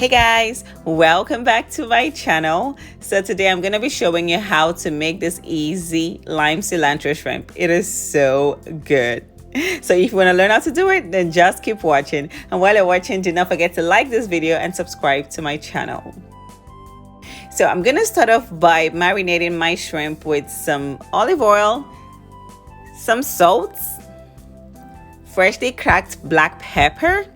Hey guys, welcome back to my channel. So today I'm going to be showing you how to make this easy lime cilantro shrimp. It is so good. So if you want to learn how to do it, then just keep watching. And while you're watching, do not forget to like this video and subscribe to my channel. So I'm going to start off by marinating my shrimp with some olive oil, some salt, freshly cracked black pepper,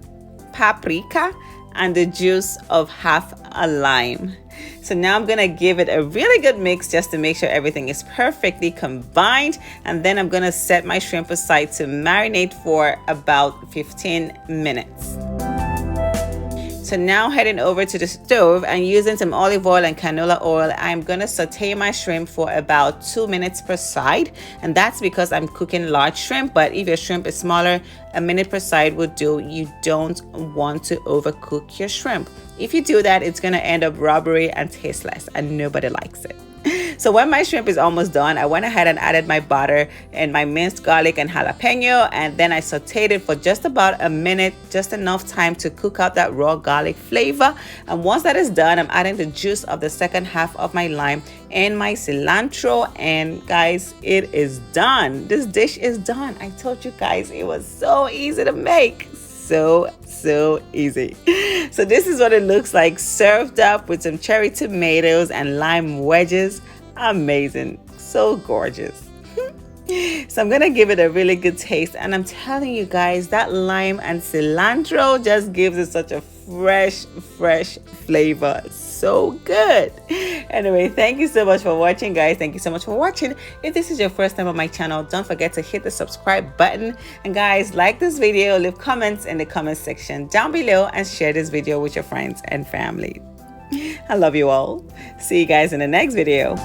paprika, and the juice of half a lime. So now I'm gonna give it a really good mix just to make sure everything is perfectly combined, and then I'm gonna set my shrimp aside to marinate for about 15 minutes. So now heading over to the stove and using some olive oil and canola oil, I'm gonna saute my shrimp for about 2 minutes per side, and that's because I'm cooking large shrimp. But if your shrimp is smaller, a minute per side would do. You don't want to overcook your shrimp. If you do that, it's gonna end up rubbery and tasteless, and nobody likes it. So when my shrimp is almost done, I went ahead and added my butter and my minced garlic and jalapeno, and then I sauteed it for just about a minute, just enough time to cook out that raw garlic flavor. And once that is done, I'm adding the juice of the second half of my lime and my cilantro, and guys, it is done. This dish is done. I told you guys it was so easy to make. So easy. So this is what it looks like, served up with some cherry tomatoes and lime wedges. Amazing, so gorgeous. So I'm gonna give it a really good taste, and I'm telling you guys, that lime and cilantro just gives it such a fresh flavor. So good. Anyway, thank you so much for watching, guys. Thank you so much for watching. If this is your first time on my channel, don't forget to hit the subscribe button, and guys, like this video, leave comments in the comment section down below, and share this video with your friends and family. I love you all. See you guys in the next video.